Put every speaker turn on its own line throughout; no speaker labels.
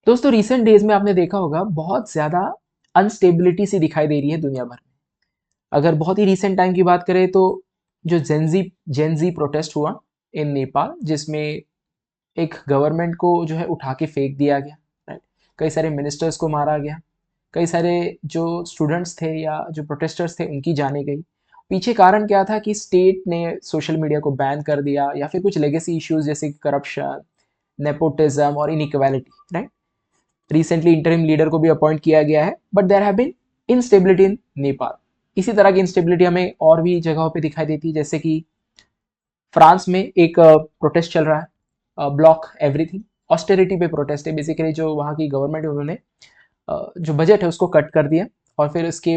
दोस्तों recent days में आपने देखा होगा बहुत ज़्यादा अनस्टेबिलिटी सी दिखाई दे रही है दुनिया भर में। अगर बहुत ही रिसेंट टाइम की बात करें तो जो जेनजी प्रोटेस्ट हुआ इन नेपाल, जिसमें एक गवर्नमेंट को जो है उठा के फेंक दिया गया। राइट, कई सारे मिनिस्टर्स को मारा गया, कई सारे जो स्टूडेंट्स थे या जो प्रोटेस्टर्स थे उनकी जाने गई। पीछे कारण क्या था कि स्टेट ने सोशल मीडिया को बैन कर दिया या फिर कुछ लेगेसी इश्यूज जैसे करप्शन, नेपोटिज्म और inequality. Right, recently interim leader को भी अपॉइंट किया गया है, but there have been instability in Nepal. इसी तरह की इंस्टेबिलिटी हमें और भी जगहों पे दिखाई देती है, जैसे कि फ्रांस में एक प्रोटेस्ट चल रहा है, ब्लॉक एवरीथिंग। ऑस्टेरिटी पे प्रोटेस्ट है, बेसिकली जो वहाँ की गवर्नमेंट है उन्होंने जो बजट है उसको कट कर दिया और फिर इसके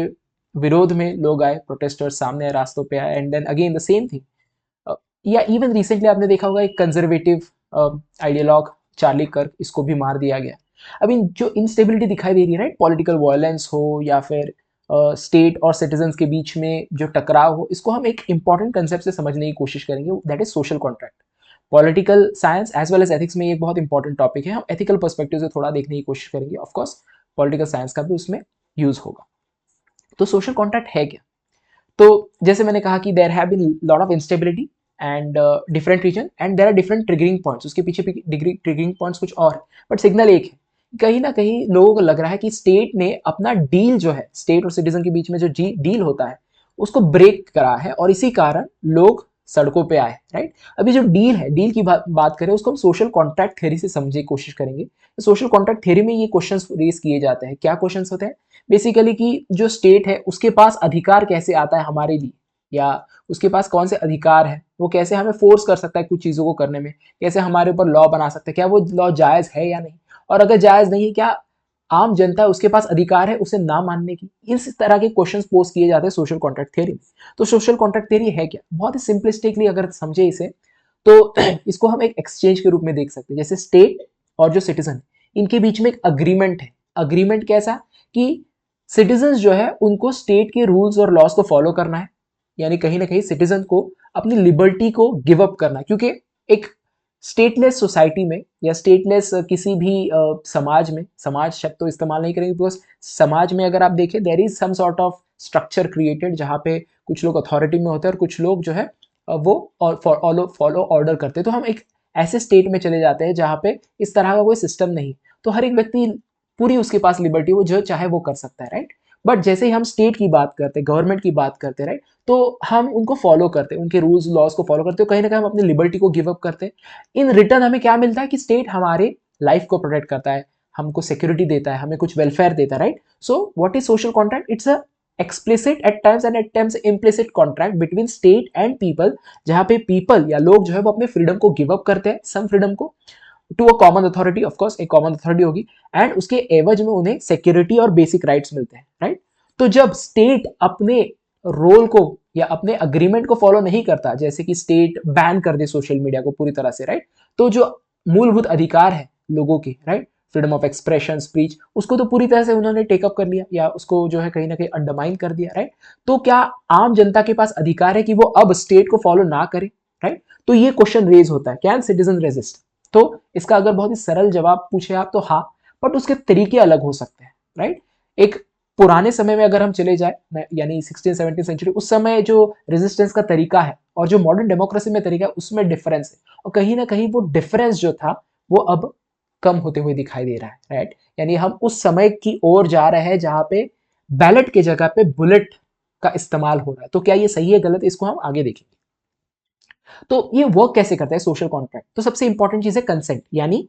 विरोध में लोग आए, प्रोटेस्टर्स सामने आए, रास्तों पे आए, and then again the same thing. या इवन रिसेंटली आपने देखा होगा एक कंजर्वेटिव आइडियोलॉग चार्ली कर्क, इसको भी मार दिया गया। अब इन जो इंस्टेबिलिटी दिखाई दे रही है, राइट, पॉलिटिकल वायलेंस हो या फिर स्टेट और सिटीजन्स के बीच में जो टकराव हो, इसको हम एक इंपॉर्टेंट कंसेप्ट से समझने की कोशिश करेंगे, that is social contract. Political science as well as ethics में ये एक बहुत इंपॉर्टेंट टॉपिक है। हम एथिकल पर्सपेक्टिव से थोड़ा देखने की कोशिश करेंगे, ऑफकोर्स पॉलिटिकल साइंस का भी उसमें यूज होगा। तो सोशल कॉन्ट्रैक्ट है क्या? तो जैसे मैंने कहा कि there have been lot of instability and different reason and there are different triggering points. उसके पीछे ट्रिगरिंग पॉइंट्स कुछ और, बट सिग्नल एक है। कहीं ना कहीं लोगों को लग रहा है कि स्टेट ने अपना डील जो है, स्टेट और सिटीजन के बीच में जो डील होता है उसको ब्रेक करा है और इसी कारण लोग सड़कों पे आए। राइट, अभी जो डील है, डील की बात करें उसको हम सोशल कॉन्ट्रैक्ट थ्योरी से समझने की कोशिश करेंगे। सोशल कॉन्ट्रैक्ट थ्योरी में ये क्वेश्चंस रेज किए जाते हैं। क्या क्वेश्चंस होते हैं? बेसिकली कि जो स्टेट है उसके पास अधिकार कैसे आता है हमारे लिए, या उसके पास कौन से अधिकार है, वो कैसे हमें फोर्स कर सकता है कुछ चीज़ों को करने में, कैसे हमारे ऊपर लॉ बना सकता है, क्या वो लॉ जायज़ है या नहीं, और अगर जायज़ नहीं है क्या आम जनता है उसके पास अधिकार है उसे ना मानने की। इस तरह के क्वेश्चन पोज किए जाते हैं सोशल कॉन्ट्रैक्ट थ्योरी में। तो सोशल कॉन्ट्रैक्ट थ्योरी है क्या? बहुत ही सिंपलिस्टिकली अगर समझे इसे तो इसको हम एक एक्सचेंज के रूप में देख सकते हैं। जैसे स्टेट और जो सिटीजन, इनके बीच में एक अग्रीमेंट है। अग्रीमेंट कैसा? कि सिटीजन जो है उनको स्टेट के रूल्स और लॉज को फॉलो करना है, यानी कहीं ना कहीं सिटीजन को अपनी लिबर्टी को गिव अप करना है। क्योंकि एक स्टेटलेस सोसाइटी में या स्टेटलेस किसी भी समाज में, समाज शब्द तो इस्तेमाल नहीं करेंगे बिकॉज समाज में अगर आप देखें there is some sort of structure created, जहाँ पे कुछ लोग अथॉरिटी में होते हैं और कुछ लोग जो है वो फॉलो ऑर्डर करते हैं। तो हम एक ऐसे स्टेट में चले जाते हैं जहाँ पे इस तरह का कोई सिस्टम नहीं, तो हर एक व्यक्ति पूरी उसके पास लिबर्टी, वो जो चाहे वो कर सकता है। राइट, बट जैसे ही हम स्टेट की बात करते हैं, गवर्नमेंट की बात करते हैं, राइट, तो हम उनको फॉलो करते हैं, उनके रूल्स लॉज को फॉलो करते हैं, कहीं ना कहीं हम अपनी लिबर्टी को गिव अप करते हैं। इन रिटर्न हमें क्या मिलता है कि स्टेट हमारे लाइफ को प्रोटेक्ट करता है, हमको सिक्योरिटी देता है, हमें कुछ वेलफेयर देता है। Right, so what is social contract? It's a explicit at times and at times implicit contract between state and people, जहाँ पे people या लोग जो है वो अपने फ्रीडम को गिव अप करते हैं, सम फ्रीडम को, to a common authority. Of course एक कॉमन अथॉरिटी होगी, एंड उसके एवज में उन्हें सिक्योरिटी और बेसिक राइट्स मिलते हैं। राइट, तो जब स्टेट अपने रोल को या अपने अग्रीमेंट को फॉलो नहीं करता, जैसे कि स्टेट बैन कर दे सोशल मीडिया को पूरी तरह से, राइट, तो जो मूलभूत अधिकार है लोगों के, right, freedom of expression, speech, उसको तो पूरी तरह से उन्होंने टेकअप कर लिया या उसको जो है कहीं ना कहीं अंडरमाइन कर दिया। राइट, तो क्या आम जनता के पास अधिकार है कि वो अब स्टेट को फॉलो ना करे? राइट, तो ये क्वेश्चन रेज होता है, कैन सिटीजन रेजिस्ट? तो इसका अगर बहुत ही सरल जवाब पूछे आप तो हाँ, बट उसके तरीके अलग हो सकते हैं। राइट, एक पुराने समय में अगर हम चले जाए, यानी 16-17 सेंचुरी, उस समय जो रेजिस्टेंस का तरीका है और जो मॉडर्न डेमोक्रेसी में तरीका है उसमें डिफरेंस है, और कहीं ना कहीं वो डिफरेंस जो था वो अब कम होते हुए दिखाई दे रहा है। राइट, यानी हम उस समय की ओर जा रहे हैं जहां पे बैलेट की जगह पे बुलेट का इस्तेमाल हो रहा है। तो क्या ये सही है गलत, इसको हम आगे देखेंगे। तो ये वर्क कैसे करता है सोशल कॉन्ट्रैक्ट? तो सबसे इंपॉर्टेंट चीज है कंसेंट, यानी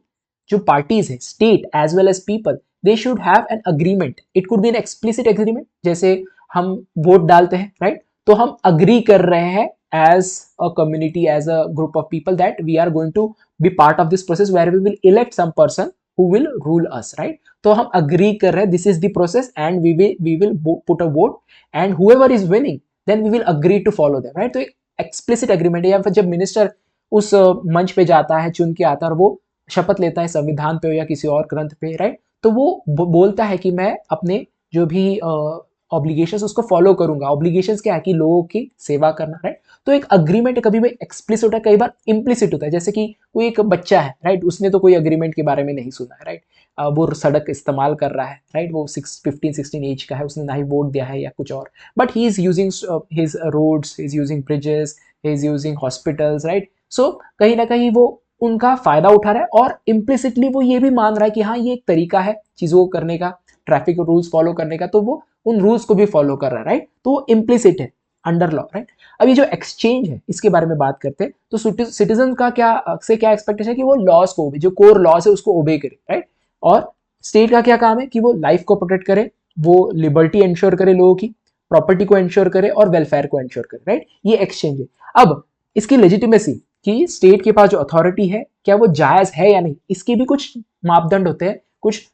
जो पार्टीज है, state as well as people, they should have an agreement. It could be an explicit agreement, जैसे हम वोट डालते हैं, राइट, तो हम अग्री कर रहे हैं as a community, as a group of people, that we are going to be part of this process where we will elect some person who will rule us. Right, तो हम agree कर रहे हैं, this is the process and we will put a vote, and whoever is winning then we will agree to follow them. Right, तो explicit agreement है। या फिर जब मिनिस्टर उस मंच पे जाता है, चुन के आता है और वो शपथ लेता है संविधान पे या किसी और ग्रंथ पे, राइट, तो वो बोलता है कि मैं अपने जो भी ऑब्लिगेशंस उसको फॉलो करूंगा। ऑब्लिगेशंस क्या है? कि लोगों की सेवा करना। राइट, तो एक अग्रीमेंट कभी भी एक्सप्लिसिट होता है, कई बार इम्प्लिसिट होता है। जैसे कि कोई एक बच्चा है, राइट, उसने तो कोई अग्रीमेंट के बारे में नहीं सुना है, राइट, वो सड़क इस्तेमाल कर रहा है, राइट, वो 15-16 एज का है, उसने ना ही वोट दिया है या कुछ और, but he is using his roads, he is using bridges, he is using hospitals, right. So कहीं ना कहीं वो उनका फायदा उठा रहा है और इम्प्लिसिटली वो ये भी मान रहा है कि हाँ ये एक तरीका है चीजों को करने का, ट्रैफिक रूल्स फॉलो करने का, तो वो उन रूल्स को भी फॉलो कर रहा है, राइट। तो वो इम्प्लिसिट है अंडर लॉ, राइट। अब ये जो एक्सचेंज है इसके बारे में बात करते हैं, तो सिटीजन का क्या एक्सपेक्टेशन है कि वो लॉज को, जो कोर लॉज है उसको ओबे करे, राइट। और स्टेट का क्या काम है कि वो लाइफ को प्रोटेक्ट करे, वो लिबर्टी इंश्योर करे लोगों की, प्रॉपर्टी को इंश्योर करे और वेलफेयर को इंश्योर करे, राइट। ये एक्सचेंज है। अब इसकी लेजिटिमेसी कि स्टेट के पास जो अथॉरिटी है क्या वो जायज है या नहीं, इसके भी कुछ मापदंड होते हैं, कुछ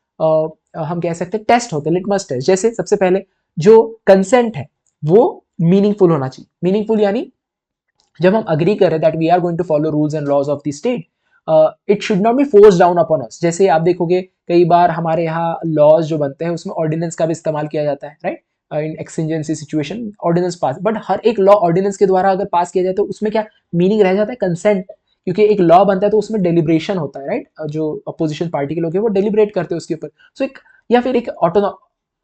हम कह सकते हैं टेस्ट होते हैं, लिटमस टेस्ट। जैसे सबसे पहले जो कंसेंट है वो मीनिंगफुल होना चाहिए। मीनिंगफुल यानी जब हम अग्री करें that we are going to follow rules and laws of the state, it should not be force down upon us. जैसे आप देखोगे कई बार हमारे यहाँ लॉज जो बनते हैं उसमें ऑर्डिनेंस का भी इस्तेमाल किया जाता है, right, in exigency situation ordinance pass, but हर एक लॉ ऑर्डिनेंस के द्वारा अगर पास किया जाए तो उसमें क्या मीनिंग रह जाता है, कंसेंट। क्योंकि एक लॉ बनता है तो उसमें डेलिब्रेशन होता है, राइट, जो अपोजिशन पार्टी के लोग हैं वो डेलिब्रेट करते हैं उसके ऊपर। सो एक या फिर एक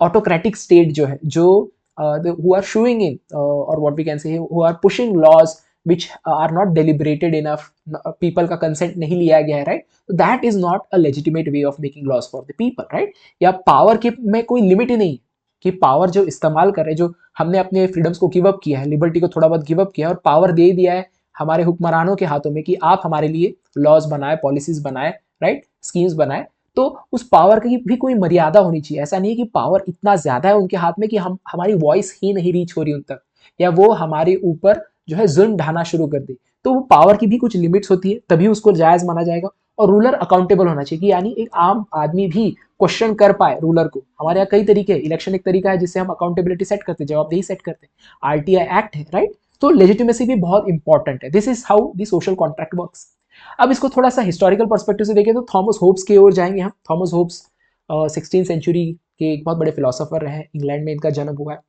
ऑटोक्रेटिक स्टेट जो है, जो who are showing in or what we can say who are pushing laws which are not deliberated enough, people का consent नहीं लिया गया है, right, so that is not a legitimate way of making laws for the people, right। या power के में कोई limit ही नहीं कि पावर जो इस्तेमाल कर रहे हैं, जो हमने अपने फ्रीडम्स को गिव अप किया है, लिबर्टी को थोड़ा बहुत गिव अप किया है और पावर दे दिया है हमारे हुक्मरानों के हाथों में कि आप हमारे लिए लॉज बनाए, पॉलिसीज बनाए, राइट, स्कीम्स बनाए, तो उस पावर की भी कोई मर्यादा होनी चाहिए। ऐसा नहीं है कि पावर इतना ज्यादा है उनके हाथ में कि हम हमारी वॉइस ही नहीं रीच हो रही उन तक, या वो हमारे ऊपर जो है जुल्म ढाना शुरू कर दे। तो वो पावर की भी कुछ लिमिट्स होती है, तभी उसको जायज माना जाएगा। और रूलर अकाउंटेबल होना चाहिए कि यानी एक आम आदमी भी क्वेश्चन कर पाए रूलर को। हमारे यहाँ कई तरीके हैं, इलेक्शन एक तरीका है जिससे हम अकाउंटेबिलिटी सेट करते हैं, जवाबदेही सेट करते हैं, आरटीआई एक्ट है, राइट। तो लेजिटिमेसी भी बहुत इंपॉर्टेंट है। This is how the social contract works. अब इसको थोड़ा सा हिस्टोरिकल पर्सपेक्टिव से देखें तो थॉमस होब्स की ओर जाएंगे हम। थॉमस होब्स 16 सेंचुरी के एक बहुत बड़े फिलोसोफर रहे, इंग्लैंड में इनका जन्म हुआ है।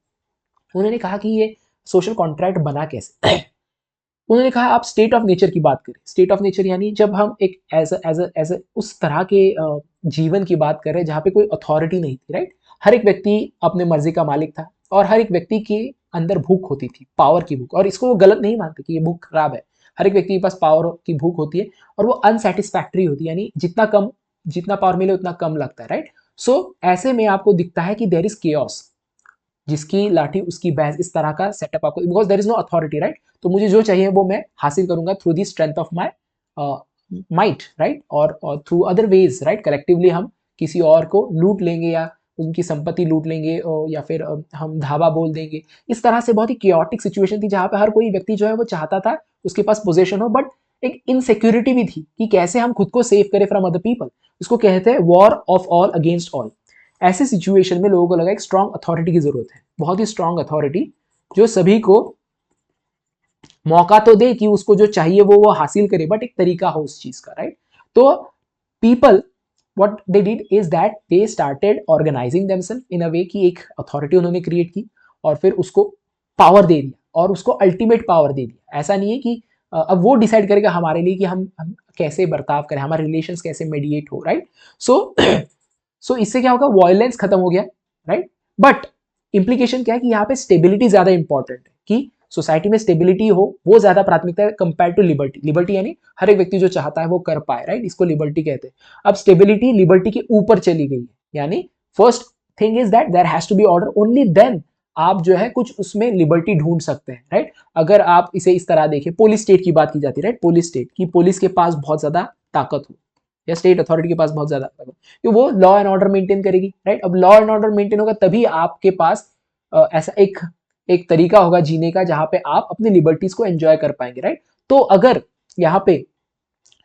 उन्होंने कहा कि ये सोशल कॉन्ट्रैक्ट बना कैसे उन्होंने कहा आप स्टेट ऑफ नेचर की बात करें। स्टेट ऑफ नेचर यानी जब हम एक एज उस तरह के जीवन की बात कर रहे हैं जहाँ पे कोई अथॉरिटी नहीं थी, राइट। हर एक व्यक्ति अपने मर्जी का मालिक था और हर एक व्यक्ति के अंदर भूख होती थी, पावर की भूख, और इसको वो गलत नहीं मानते कि ये भूख खराब है। हर एक व्यक्ति के पास पावर की भूख होती है और वो अनसेटिस्फैक्ट्री होती है, यानी जितना पावर मिले उतना कम लगता है, राइट। सो ऐसे में आपको दिखता है कि देयर इज केओस, जिसकी लाठी उसकी भैंस, इस तरह का सेटअप आपको, because there is no authority, right. तो मुझे जो चाहिए वो मैं हासिल करूंगा through the strength of my might, right, और through other ways, right. Collectively हम किसी और को लूट लेंगे या उनकी संपत्ति लूट लेंगे, या फिर हम धावा बोल देंगे। इस तरह से बहुत ही क्योटिक सिचुएशन थी जहां पे हर कोई व्यक्ति जो है वो चाहता था उसके पास पोजेशन हो, बट एक इनसिक्योरिटी भी थी कि कैसे हम खुद को सेव करें फ्रॉम अदर पीपल। इसको कहते हैं war of all against all. ऐसे सिचुएशन में लोगों को लगा एक स्ट्रॉन्ग अथॉरिटी की जरूरत है, बहुत ही स्ट्रॉन्ग अथॉरिटी जो सभी को मौका तो दे कि उसको जो चाहिए वो हासिल करे, बट एक तरीका हो उस चीज का, राइट। तो people what they did is that they started organizing themselves in a way कि एक अथॉरिटी उन्होंने क्रिएट की और फिर उसको पावर दे दिया और उसको अल्टीमेट पावर दे दिया। ऐसा नहीं है कि अब वो डिसाइड करेगा हमारे लिए कि हम कैसे बर्ताव करें, हमारे रिलेशंस कैसे मेडिएट हो, राइट। सो इससे क्या होगा, वायलेंस खत्म हो गया, राइट। बट इंप्लीकेशन क्या है कि यहाँ पे स्टेबिलिटी ज्यादा इंपॉर्टेंट है, कि सोसाइटी में स्टेबिलिटी हो वो ज्यादा प्राथमिकता है कंपेयर टू लिबर्टी। लिबर्टी यानी हर एक व्यक्ति जो चाहता है वो कर पाए, राइट, इसको लिबर्टी कहते हैं। अब स्टेबिलिटी लिबर्टी के ऊपर चली गई है, यानी first thing is that there has to be order, only then आप जो है कुछ उसमें लिबर्टी ढूंढ सकते हैं, राइट। अगर आप इसे इस तरह देखें, पुलिस स्टेट की बात की जाती है, राइट, पुलिस स्टेट की, पुलिस के पास बहुत ज्यादा ताकत हो या स्टेट अथॉरिटी के पास बहुत ज्यादा ताकत, तो वो लॉ एंड ऑर्डर मेंटेन करेगी, राइट। अब लॉ एंड ऑर्डर मेंटेन होगा तभी आपके पास ऐसा एक तरीका होगा जीने का जहां पे आप अपनी लिबर्टीज को एंजॉय कर पाएंगे, राइट। तो अगर यहाँ पे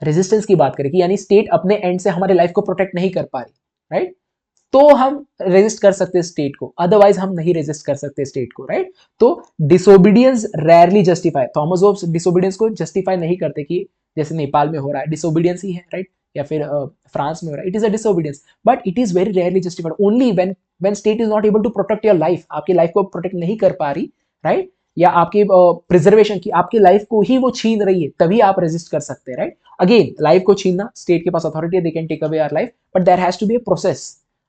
रेजिस्टेंस की बात करें कि यानी स्टेट अपने एंड से हमारे लाइफ को प्रोटेक्ट नहीं कर पा रही, राइट, तो हम रेजिस्ट कर सकते हैं स्टेट को, अदरवाइज हम नहीं रेजिस्ट कर सकते स्टेट को, राइट। तो disobedience rarely justify, Thomas Hobbes disobedience को जस्टिफाई नहीं करते कि जैसे नेपाल में हो रहा है डिसोबीडियंस ही है, राइट, या फिर फ्रांस में हो रहा है, it is a disobedience, but it is very rarely justified only when state is not able to protect your life, आपकी लाइफ को प्रोटेक्ट नहीं कर पा रही, राइट। या आपकी प्रिजर्वेशन की, आपकी लाइफ को ही वो छीन रही है, तभी आप रेजिस्ट कर सकते हैं, राइट। अगेन लाइफ को छीनना, स्टेट के पास अथॉरिटी है, they can take away our life, but there has to be a process.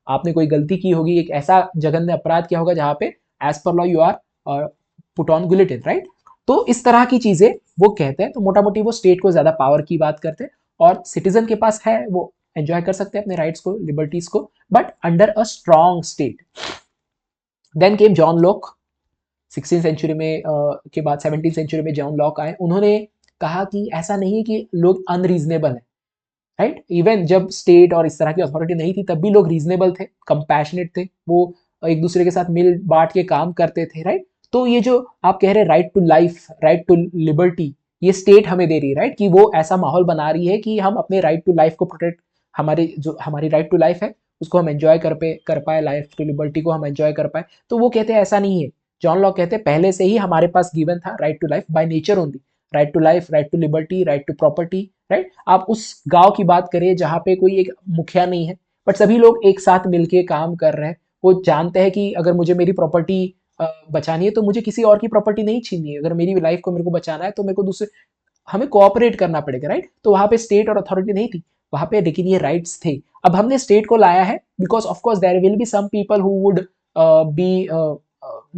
आपने कोई गलती की होगी, एक ऐसा जघन्य अपराध किया होगा जहां पे as per law you are put on guillotine, right. तो इस तरह की चीजें वो कहते हैं। तो मोटा मोटी वो स्टेट को ज्यादा पावर की बात करते हैं, और सिटीजन के पास है, वो एंजॉय कर सकते हैं अपने राइट्स को, लिबर्टीज को, but under a strong state. Then came John Locke. 16 century में के बाद 17 सेंचुरी में जॉन लॉक आए। उन्होंने कहा कि ऐसा नहीं है कि लोग अनरीजनेबल हैं, राइट। इवन जब स्टेट और इस तरह की अथॉरिटी नहीं थी, तब भी लोग रीजनेबल थे, कंपैशनेट थे, वो एक दूसरे के साथ मिल बांट के काम करते थे, राइट। तो ये जो आप कह रहे हैं right to life, right to liberty, ये स्टेट हमें दे रही है, राइट, कि वो ऐसा माहौल बना रही है कि हम अपने राइट टू लाइफ को प्रोटेक्ट, हमारी जो हमारी राइट टू लाइफ है उसको हम एंजॉय कर पाए, लाइफ टू लिबर्टी को हम एंजॉय कर पाए। तो वो कहते हैं ऐसा नहीं है। जॉन लॉक कहते हैं पहले से ही हमारे पास गिवन था right to life by nature only, right to life, right to liberty, right to property, right. आप उस गांव की बात करिए जहां पे कोई एक मुखिया नहीं है, बट सभी लोग एक साथ मिलके काम कर रहे हैं। वो जानते हैं कि अगर मुझे मेरी प्रॉपर्टी बचानी है तो मुझे किसी और की प्रॉपर्टी नहीं छीननी है, अगर मेरी लाइफ को मेरे को बचाना है तो मेरे को दूसरे, हमें कोऑपरेट करना पड़ेगा, राइट। तो वहां पे स्टेट और अथॉरिटी नहीं थी वहां पे, लेकिन ये राइट्स थे। अब हमने स्टेट को लाया है because of course there will be some people who would be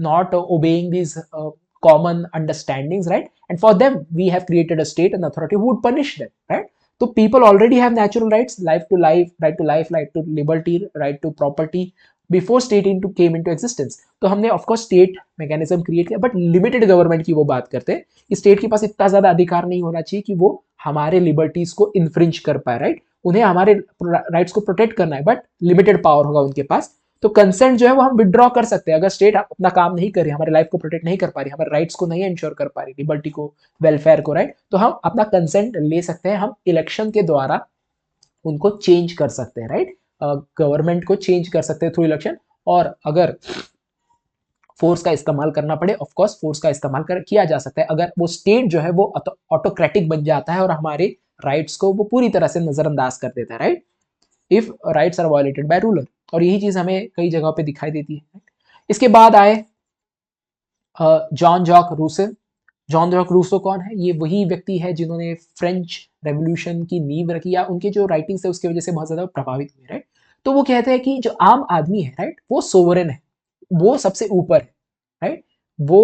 not obeying these common understandings, right? And for them we have created a state and authority who would punish them, right? So people already have natural rights, life to life, right to liberty, right to property, before state came into existence. तो हमने of course state mechanism create किया, but limited government की वो बात करते हैं। State के पास इतना ज्यादा अधिकार नहीं होना चाहिए कि वो हमारे लिबर्टीज को इन्फ्रिंज कर पाए, राइट। उन्हें हमारे राइट्स को प्रोटेक्ट करना है, बट लिमिटेड पावर होगा उनके पास। तो कंसेंट जो है वो हम विड्रॉ कर सकते हैं, अगर स्टेट अपना काम नहीं कर रही, हमारे लाइफ को प्रोटेक्ट नहीं कर पा रही, हमारे राइट्स को नहीं इंश्योर कर पा रही, लिबर्टी को, वेलफेयर को, राइट, तो हम अपना कंसेंट ले सकते हैं। हम इलेक्शन के द्वारा उनको चेंज कर सकते हैं, राइट। गवर्नमेंट को चेंज कर सकते हैं थ्रू इलेक्शन। और अगर फोर्स का इस्तेमाल करना पड़े, ऑफ कोर्स फोर्स का इस्तेमाल किया जा सकता है, अगर वो स्टेट जो है वो ऑटोक्रेटिक बन जाता है और हमारे राइट्स को वो पूरी तरह से नजरअंदाज कर देता है, right, if rights are violated by ruler. और यही चीज हमें कई जगहों पे दिखाई देती है। इसके बाद आए John Jacques Rousseau. John Jacques Rousseau कौन है? ये वही व्यक्ति है जिन्होंने फ्रेंच रेवोल्यूशन की नींव रखी, या उनके जो राइटिंग्स है उसकी वजह से बहुत ज्यादा प्रभावित हुए, राइट। तो वो कहते हैं कि जो आम आदमी है, राइट, वो सोवरेन है, वो सबसे ऊपर है, राइट। वो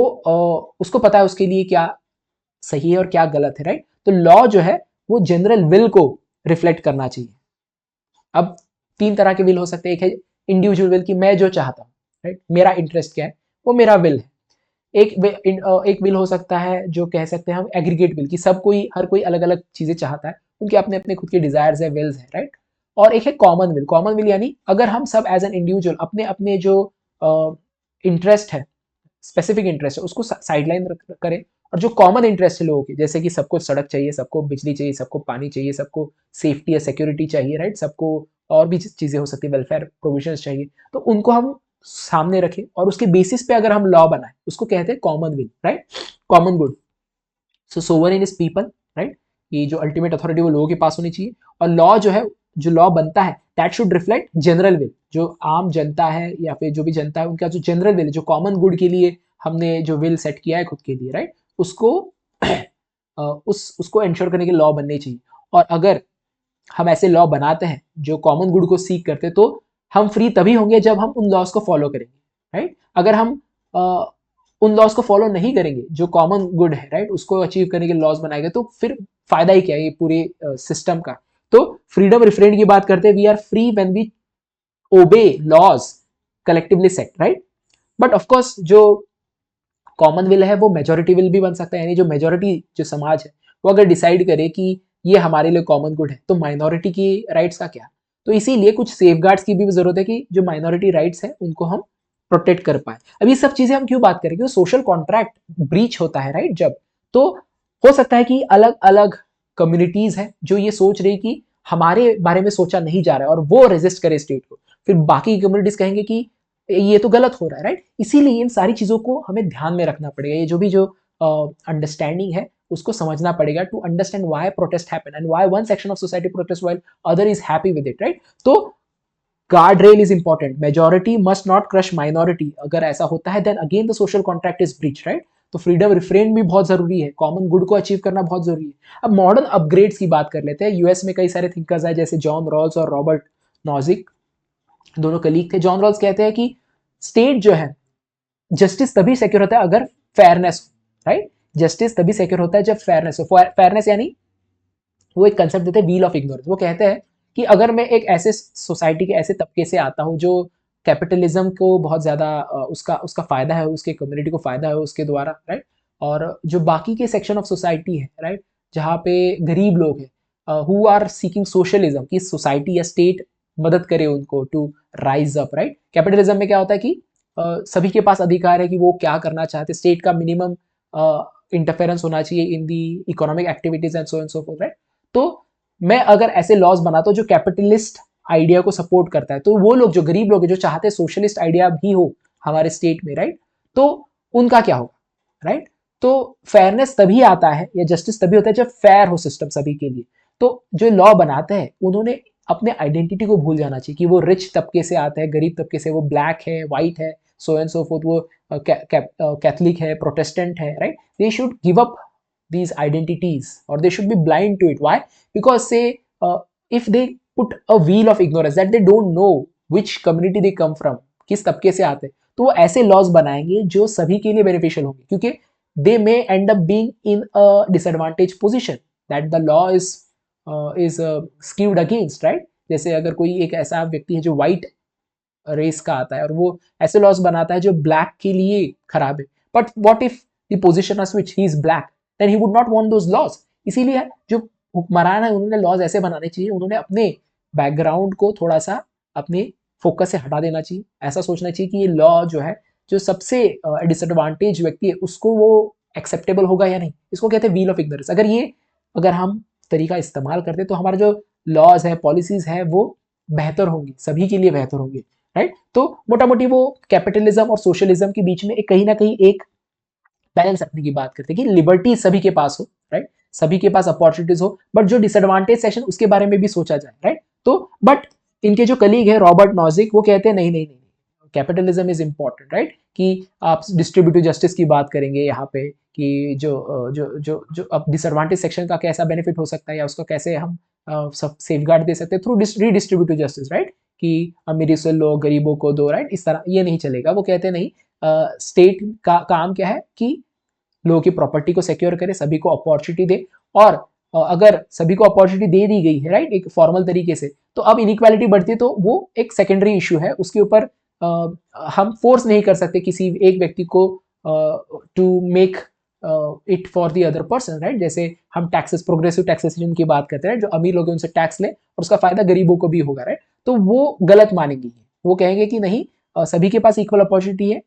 उसको पता है उसके लिए क्या सही है और क्या गलत है, राइट। तो लॉ जो है वो जनरल विल को रिफ्लेक्ट करना चाहिए। अब 3 तरह के विल हो सकते हैं। एक है इंडिविजुअल विल की मैं जो चाहता हूँ, राइट, मेरा इंटरेस्ट क्या है, वो मेरा विल है। एक विल हो सकता है जो कह सकते हैं हम एग्रीगेट विल की, सब कोई, हर कोई अलग अलग चीजें चाहता है, उनके अपने अपने खुद के डिजायर्स है, विल्स है, राइट। और एक है कॉमन विल। कॉमन विल यानी अगर हम सब एज एन इंडिविजुअल अपने अपने जो इंटरेस्ट है, स्पेसिफिक इंटरेस्ट है, उसको साइडलाइन करें, और जो कॉमन इंटरेस्ट है लोगों के, जैसे कि सबको सड़क चाहिए, सबको बिजली चाहिए, सबको पानी चाहिए, सबको सेफ्टी या सिक्योरिटी चाहिए, राइट, सबको और भी चीजें हो सकती है, वेलफेयर प्रोविजंस चाहिए, तो उनको हम सामने रखें और उसके बेसिस पे अगर हम लॉ बनाए, उसको कहते हैं common will, right, common good. So sovereign is people, right, ये जो अल्टीमेट अथॉरिटी वो लोगों के पास होनी चाहिए। और लॉ जो है, जो लॉ बनता है, that should reflect general will, जो आम जनता है या फिर जो भी जनता है उनका जो जनरल विल, जो कॉमन गुड के लिए हमने जो विल सेट किया है खुद के लिए, राइट, उसको उसको इंश्योर करने के लॉ बनने चाहिए। और अगर हम ऐसे लॉ बनाते हैं जो कॉमन गुड को सीक करते, तो हम फ्री तभी होंगे जब हम उन लॉज को फॉलो करेंगे, राइट। अगर हम उन लॉज को फॉलो नहीं करेंगे जो कॉमन गुड है, राइट, उसको अचीव करने के लॉज बनाएंगे, तो फिर फायदा ही क्या है ये पूरे सिस्टम का। तो फ्रीडम रिफ्रेंड की बात करते हैं, we are free when we obey laws collectively set, right. But of course जो कॉमन विल है वो मेजोरिटी विल भी बन सकता है, यानी जो मेजोरिटी जो समाज है वो अगर डिसाइड करे कि ये हमारे लिए कॉमन गुड है, तो माइनॉरिटी की राइट्स का क्या। तो इसीलिए कुछ सेफगार्ड्स की भी जरूरत है कि जो माइनॉरिटी राइट्स है उनको हम प्रोटेक्ट कर पाए। अब ये सब चीजें हम क्यों बात करें, क्योंकि सोशल कॉन्ट्रैक्ट ब्रीच होता है, राइट, जब तो हो सकता है कि अलग अलग कम्युनिटीज है जो ये सोच रही कि हमारे बारे में सोचा नहीं जा रहा है और वो रेजिस्ट करे स्टेट को, फिर बाकी कम्युनिटीज कहेंगे कि ये तो गलत हो रहा है, राइट। इसीलिए इन सारी चीजों को हमें ध्यान में रखना पड़ेगा, ये जो भी जो अंडरस्टैंडिंग है उसको समझना पड़ेगा, to understand why protest happen and why one section of society protest while other is happy with it, right. तो guardrail is important, majority must not crush minority, अगर ऐसा होता है then again the social contract is breach, right. तो freedom refrain भी बहुत जरूरी है, कॉमन गुड को अचीव करना बहुत जरूरी है। अब मॉडर्न अपग्रेड्स की बात कर लेते हैं। यूएस में कई सारे थिंकर्स आए जैसे जॉन रॉल्स और रॉबर्ट नॉजिक, दोनों कलीग थे। जॉन रॉल्स कहते हैं कि स्टेट जो है, जस्टिस तभी सिक्योर होता है अगर फेयरनेस हो, राइट। जस्टिस तभी सिक्योर होता है जब फेयरनेस हो। फेयरनेस यानी वो एक कंसेप्ट देते हैं व्हील ऑफ इग्नोरेंस। वो कहते हैं कि अगर मैं एक ऐसे सोसाइटी के ऐसे तबके से आता हूँ जो कैपिटलिज्म को बहुत ज़्यादा उसका उसका फ़ायदा है, उसके कम्युनिटी को फ़ायदा है उसके द्वारा, राइट। और जो बाकी के सेक्शन ऑफ सोसाइटी है, राइट, जहाँ पे गरीब लोग हैं हु आर सीकिंग सोशलिज्म, कि सोसाइटी या स्टेट मदद करे उनको to rise up, right. Capitalism में क्या होता है कि सभी के पास अधिकार है कि वो क्या करना चाहते, स्टेट का मिनिमम इंटरफेरेंस होना चाहिए in the economic activities and so and so forth, right. तो मैं अगर ऐसे लॉज बनाता हूँ जो कैपिटलिस्ट आइडिया को सपोर्ट करता है, तो वो लोग जो गरीब लोग हैं जो चाहते हैं सोशलिस्ट आइडिया भी हो हमारे स्टेट में, राइट, तो उनका क्या होगा, राइट। तो फेयरनेस तभी आता है या जस्टिस तभी होता है जब फेयर हो सिस्टम सभी के लिए। तो जो लॉ बनाते हैं उन्होंने अपने आइडेंटिटी को भूल जाना चाहिए कि वो रिच तबके से आता है, गरीब तबके से, वो ब्लैक है, व्हाइट है, सो एंड सो फोर्थ, वो कैथलिक है, प्रोटेस्टेंट है, right. They should give up these identities or they should be blind to it. Why? Because say if they put a wheel of ignorance that they don't know which community they come from, किस तबके से आते हैं, तो वो ऐसे laws बनाएंगे जो सभी के लिए बेनिफिशियल होंगे, क्योंकि they may end up being in a disadvantage position that the law is skewed against, right. जैसे अगर कोई एक ऐसा व्यक्ति है जो व्हाइट रेस का आता है और वो ऐसे लॉज बनाता है जो ब्लैक के लिए खराब है, but what if the position of which he is black, then he would not want those laws. इसीलिए जो हुक्मरान है उन्होंने लॉज ऐसे बनाने चाहिए, उन्होंने अपने बैकग्राउंड को थोड़ा सा अपने फोकस से हटा देना चाहिए। ऐसा सोचना चाहिए कि ये लॉ जो है, जो सबसे डिसएडवांटेज व्यक्ति है उसको वो एक्सेप्टेबल होगा या नहीं। इसको कहते हैं व्हील ऑफ इग्नोरेंस। अगर हम तरीका इस्तेमाल करते तो हमारे जो लॉज है, पॉलिसीज है, वो बेहतर होंगी, सभी के लिए बेहतर होंगे, राइट। तो मोटा मोटी वो कैपिटलिज्म और सोशलिज्म के बीच में एक कहीं ना कहीं एक बैलेंस रखने की बात करते हैं कि लिबर्टी सभी के पास हो, राइट, सभी के पास अपॉर्चुनिटीज हो, बट जो डिसएडवांटेज सेक्शन उसके बारे में भी सोचा जाए, राइट। तो बट इनके जो कलीग है रॉबर्ट नॉजिक, वो कहते हैं नहीं नहीं नहीं, कैपिटलिज्म इज इंपॉर्टेंट, राइट, कि आप डिस्ट्रीब्यूटिव जस्टिस की बात करेंगे यहाँ पे कि जो अब डिसएडवांटेज सेक्शन का कैसा बेनिफिट हो सकता है या उसको कैसे हम सब सेफगार्ड दे सकते हैं थ्रू रीडिस्ट्रीब्यूटिव जस्टिस, राइट, कि अमीरी से लो गरीबों को दो, राइट। इस तरह ये नहीं चलेगा। वो कहते हैं नहीं, स्टेट का काम क्या है कि लोगों की प्रॉपर्टी को सिक्योर करे, सभी को अपॉर्चुनिटी दे, और अगर सभी को अपॉर्चुनिटी दे दी गई है, राइट, एक फॉर्मल तरीके से, तो अब इनइक्वालिटी बढ़ती है, तो वो एक सेकेंडरी इशू है, उसके ऊपर हम फोर्स नहीं कर सकते किसी एक व्यक्ति को to make it for the other person, right. जैसे हम टैक्सेस, प्रोग्रेसिव टैक्सेशन की बात करते हैं, जो अमीर लोग हैं उनसे टैक्स ले और उसका फायदा गरीबों को भी होगा, राइट। तो वो गलत मानेंगे, वो कहेंगे कि नहीं, सभी के पास इक्वल अपॉर्चुनिटी है,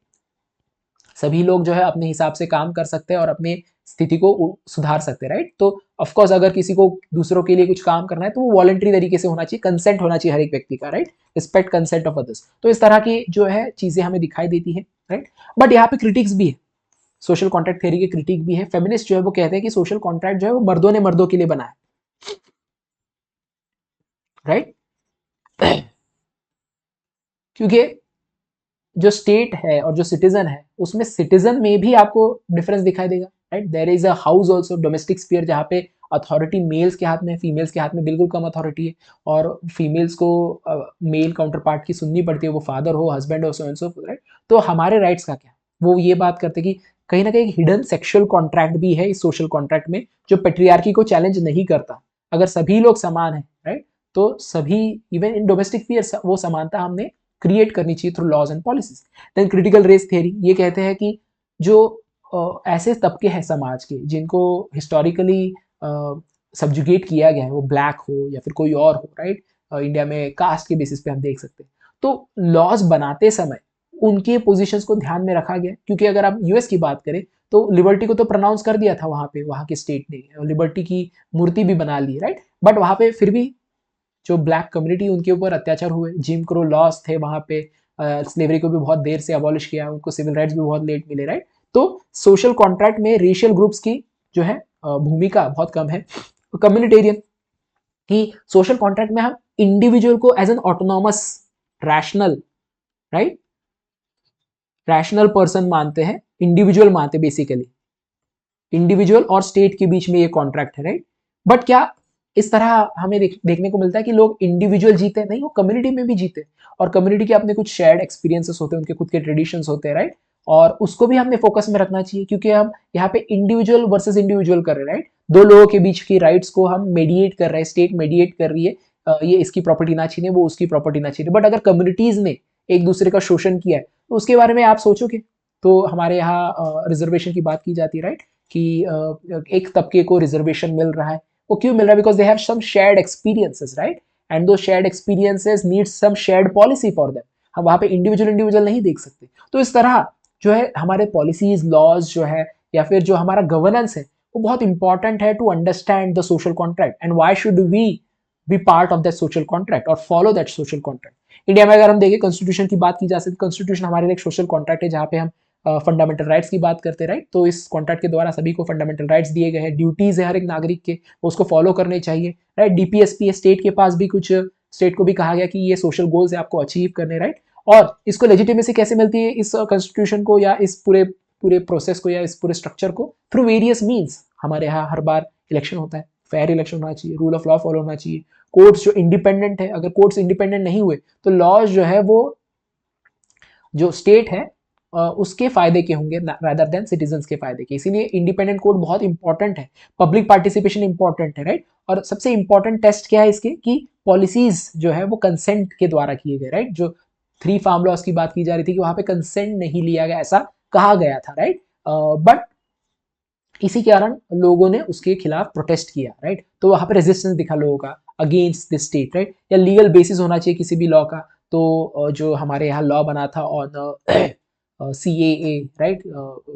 सभी लोग जो है अपने हिसाब से काम कर सकते हैं और अपनी स्थिति को सुधार सकते हैं, राइट। तो ऑफकोर्स अगर किसी को दूसरों के लिए कुछ काम करना है तो वो वॉलंटरी तरीके से होना चाहिए, कंसेंट होना चाहिए हर एक व्यक्ति का, right, respect consent of others. तो इस तरह की जो है चीजें हमें दिखाई देती है, राइट। बट यहाँ पे क्रिटिक्स भी है, सोशल कॉन्ट्रैक्ट थ्योरी के क्रिटिक भी है। फेमिनिस्ट जो है वो कहते हैं कि सोशल कॉन्ट्रैक्ट जो है वो मर्दों ने मर्दों के लिए बना है, राइट। क्योंकि जो स्टेट है और जो सिटीजन है उसमें सिटीजन में भी आपको डिफरेंस दिखाई देगा, right. There is a house also, domestic sphere, जहाँ पे अथॉरिटी मेल्स के हाथ में, फीमेल्स के हाथ में बिल्कुल कम अथॉरिटी है, और फीमेल्स को मेल काउंटर पार्ट की सुननी पड़ती है, वो फादर हो, हस्बैंड हो, सो एंड सो, राइट। तो हमारे राइट्स का क्या, वो ये बात करते कि कहीं ना कहीं हिडन सेक्सुअल कॉन्ट्रैक्ट भी है इस सोशल कॉन्ट्रैक्ट में, जो पेट्रियार्की को चैलेंज नहीं करता। अगर सभी लोग समान है, राइट, तो सभी, इवन इन डोमेस्टिक स्फीयर, वो समानता हमने क्रिएट करनी चाहिए through laws and policies. Then critical race theory ये कहते हैं कि जो ऐसे तबके हैं समाज के जिनको हिस्टोरिकली सब्जुगेट किया गया है, वो ब्लैक हो या फिर कोई और हो, राइट। इंडिया में कास्ट के बेसिस पे हम देख सकते हैं, तो लॉज बनाते समय उनके पोजीशंस को ध्यान में रखा गया। क्योंकि अगर आप यूएस की बात करें तो लिबर्टी को तो प्रोनाउंस कर दिया था वहां पे, वहां के स्टेट ने लिबर्टी की मूर्ति भी बना ली, राइट। बट वहां पे फिर भी जो ब्लैक कम्युनिटी उनके ऊपर अत्याचार हुए, जिम क्रो लॉस थे वहां पे, स्लेवरी को भी बहुत देर से अबॉलिश किया, उनको सिविल राइट्स भी बहुत लेट मिले, राइट। तो सोशल कॉन्ट्रैक्ट में रेशियल ग्रुप्स की जो है भूमिका बहुत कम है। कम्युनिटेरियन, कि सोशल कॉन्ट्रैक्ट में हम इंडिविजुअल को as an autonomous, rational, right, rational person मानते हैं, इंडिविजुअल मानते हैं बेसिकली, इंडिविजुअल और स्टेट के बीच में ये कॉन्ट्रैक्ट है, राइट। बट क्या इस तरह हमें देखने को मिलता है कि लोग इंडिविजुअल जीते नहीं, वो कम्युनिटी में भी जीते, और कम्युनिटी के अपने कुछ शेयर्ड एक्सपीरियंसेस होते हैं, उनके खुद के ट्रेडिशंस होते हैं, राइट। और उसको भी हमने फोकस में रखना चाहिए, क्योंकि हम यहाँ पे इंडिविजुअल वर्सेस इंडिविजुअल कर रहे हैं, राइट। दो लोगों के बीच की राइट्स को हम मेडिएट कर रहे हैं, स्टेट मेडिएट कर रही है, ये इसकी प्रॉपर्टी ना छीने, वो उसकी प्रॉपर्टी ना छीने। बट अगर कम्युनिटीज ने एक दूसरे का शोषण किया है तो उसके बारे में आप सोचोगे। तो हमारे यहाँ रिजर्वेशन की बात की जाती है, राइट, कि एक तबके को रिजर्वेशन मिल रहा है। वो क्यों मिल रहा है? Because they have some shared experiences, right, and those shared experiences need some shared policy for them. हम वहां पे इंडिविजुअल इंडिविजुअल नहीं देख सकते। तो इस तरह जो है हमारे पॉलिसीज, लॉज जो है, या फिर जो हमारा गवर्नेंस है, वो बहुत इंपॉर्टेंट है to understand the social contract and why should we be part of that social contract और follow that social contract. India में अगर हम देखें, कॉन्स्टिट्यूशन की बात की जा सकती, कॉन्स्टिट्यूशन हमारे लिए एक सोशल कॉन्ट्रैक्ट है, जहाँ पे हम फंडामेंटल राइट्स की बात करते हैं, राइट। तो इस कॉन्ट्रैक्ट के द्वारा सभी को फंडामेंटल राइट्स दिए गए हैं, ड्यूटीज है हर एक नागरिक के, उसको फॉलो करने चाहिए, राइट। डीपीएसपी है, स्टेट के पास भी कुछ, स्टेट को भी कहा गया कि ये सोशल गोल्स है, आपको अचीव करने, राइट। और इसको लेजिटिमेसी कैसे मिलती है इस कॉन्स्टिट्यूशन को, या इस पूरे पूरे प्रोसेस को, या इस पूरे स्ट्रक्चर को? Through various means. हमारे यहाँ हर बार इलेक्शन होता है, फेयर इलेक्शन होना चाहिए, रूल ऑफ लॉ फॉलो होना चाहिए, कोर्ट्स जो इंडिपेंडेंट है, अगर कोर्ट्स इंडिपेंडेंट नहीं हुए तो लॉज जो है वो जो स्टेट है उसके फायदे के होंगे रादर देन सिटीजन्स के फायदे के। इसीलिए इंडिपेंडेंट कोर्ट बहुत इंपॉर्टेंट है, पब्लिक पार्टिसिपेशन इंपॉर्टेंट है, राइट। और सबसे इंपॉर्टेंट टेस्ट क्या है इसके, कि पॉलिसीज जो है वो कंसेंट के द्वारा किए गए, राइट। जो 3 फार्म लॉस की बात की जा रही थी कि वहां पे कंसेंट नहीं लिया गया, ऐसा कहा गया था, राइट। बट इसी कारण लोगों ने उसके खिलाफ प्रोटेस्ट किया, राइट। तो वहां पे रेजिस्टेंस दिखा लोगों का अगेंस्ट दिस स्टेट, राइट। या लीगल बेसिस होना चाहिए किसी भी लॉ का। तो जो हमारे यहाँ लॉ बना था ऑन CAA, राइट,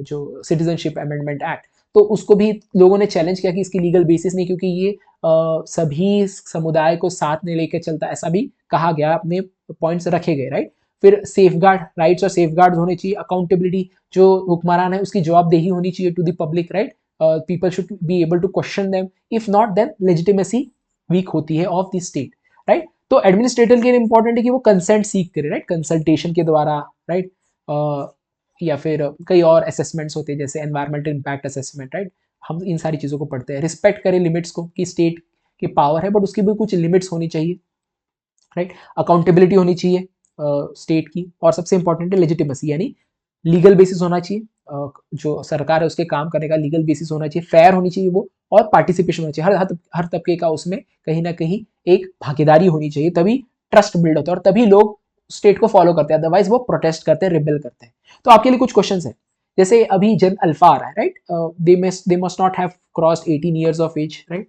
जो सिटीजनशिप अमेंडमेंट एक्ट, तो उसको भी लोगों ने चैलेंज किया कि इसकी लीगल बेसिस नहीं, क्योंकि ये सभी समुदाय को साथ में लेकर चलता, ऐसा भी कहा गया, अपने पॉइंट्स रखे गए, राइट। फिर सेफ गार्ड राइट्स और सेफ गार्ड होने चाहिए, अकाउंटेबिलिटी, जो हुक्मरान है उसकी जवाबदेही होनी चाहिए to the public, right. People should be able to question them, if not then legitimacy weak होती है ऑफ द स्टेट, राइट। तो एडमिनिस्ट्रेटर के लिए इंपॉर्टेंट है कि वो कंसेंट सीख करे, राइट, कंसल्टेशन के द्वारा, राइट। या फिर कई और असेसमेंट्स होते हैं, जैसे एनवायरमेंटल इम्पैक्ट असेसमेंट, राइट। हम इन सारी चीज़ों को पढ़ते हैं, रिस्पेक्ट करें लिमिट्स को, कि स्टेट की पावर है बट उसकी भी कुछ लिमिट्स होनी चाहिए, राइट। अकाउंटेबिलिटी होनी चाहिए स्टेट की, और सबसे इंपॉर्टेंट है लेजिटिमेसी, यानी लीगल बेसिस होना चाहिए, जो सरकार है उसके काम करने का लीगल बेसिस होना चाहिए, फेयर होनी चाहिए वो, और पार्टिसिपेशन होना चाहिए, हर तबके का उसमें कहीं ना कहीं एक भागीदारी होनी चाहिए, तभी ट्रस्ट बिल्ड होता है और तभी लोग स्टेट को फॉलो करते हैं, अदरवाइज वो प्रोटेस्ट करते हैं, रिबेल करते हैं। तो आपके लिए कुछ क्वेश्चन है, जैसे अभी जन अल्फा आ रहा है, right, they must not have crossed 18 years of age, right.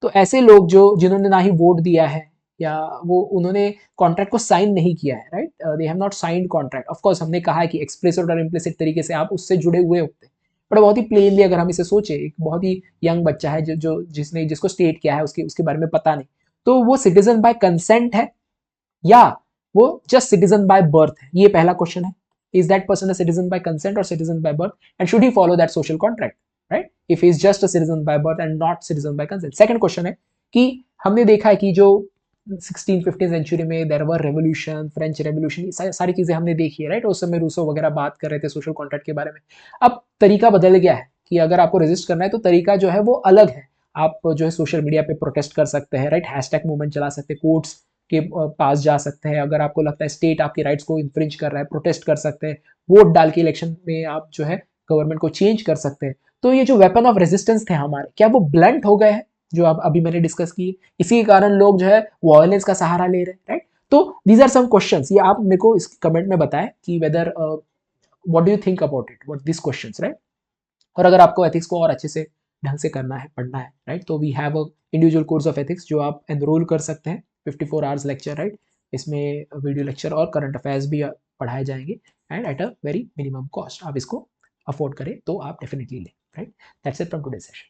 तो ऐसे लोग जो जिन्होंने ना ही वोट दिया है, या वो उन्होंने कॉन्ट्रैक्ट को साइन नहीं किया है, right, they have not signed contract. Of course हमने कहा है कि एक्सप्रेसिव और इम्प्लिसिट तरीके से आप उससे जुड़े हुए होते हैं, बट बहुत ही प्लेनली अगर हम इसे सोचे, एक बहुत ही यंग बच्चा है जिसको स्टेट क्या है उसके बारे में पता नहीं, तो वो सिटीजन बाय कंसेंट है या वो जस्ट सिटीजन बाय बर्थ है? ये पहला क्वेश्चन है। Is that person a citizen by consent और citizen by birth, and should he follow that social contract, right, if he is just a citizen by birth and not citizen by consent. Second question है कि हमने देखा है कि जो 16-15 century में there were revolution, French revolution, सारी चीजें हमने देखी है, राइट। उस समय रूसो वगैरह बात कर रहे थे सोशल कॉन्ट्रैक्ट के बारे में। अब तरीका बदल गया है कि अगर आपको रेजिस्ट करना है तो तरीका जो है वो अलग है। आप जो है सोशल मीडिया पे प्रोटेस्ट कर सकते हैं, राइट, हैशटैग मूवमेंट चला सकते हैं, कोर्ट्स के पास जा सकते हैं, अगर आपको लगता है स्टेट आपके राइट्स को इन्फ्रिंज कर रहा है, प्रोटेस्ट कर सकते हैं, वोट डाल के इलेक्शन में आप जो है गवर्नमेंट को चेंज कर सकते हैं। तो ये जो वेपन ऑफ रेजिस्टेंस थे हमारे, क्या वो ब्लंट हो गए हैं, जो अब अभी मैंने डिस्कस किए? इसी के कारण लोग जो है वायलेंस का सहारा ले रहे हैं, राइट। तो दीज आर सम क्वेश्चंस, ये आप मेरे को इस कमेंट में बताएं कि whether what do you think about it, what this questions, right. और अगर आपको एथिक्स को और अच्छे से ढंग से करना है, पढ़ना है, राइट, तो we have a individual course of ethics जो आप एनरोल कर सकते हैं, 54 आवर्स लेक्चर, राइट। इसमें वीडियो लेक्चर और करंट अफेयर्स भी पढ़ाए जाएंगे, and at a very minimum cost. आप इसको अफोर्ड करें तो आप डेफिनेटली लें, right. That's it from today session.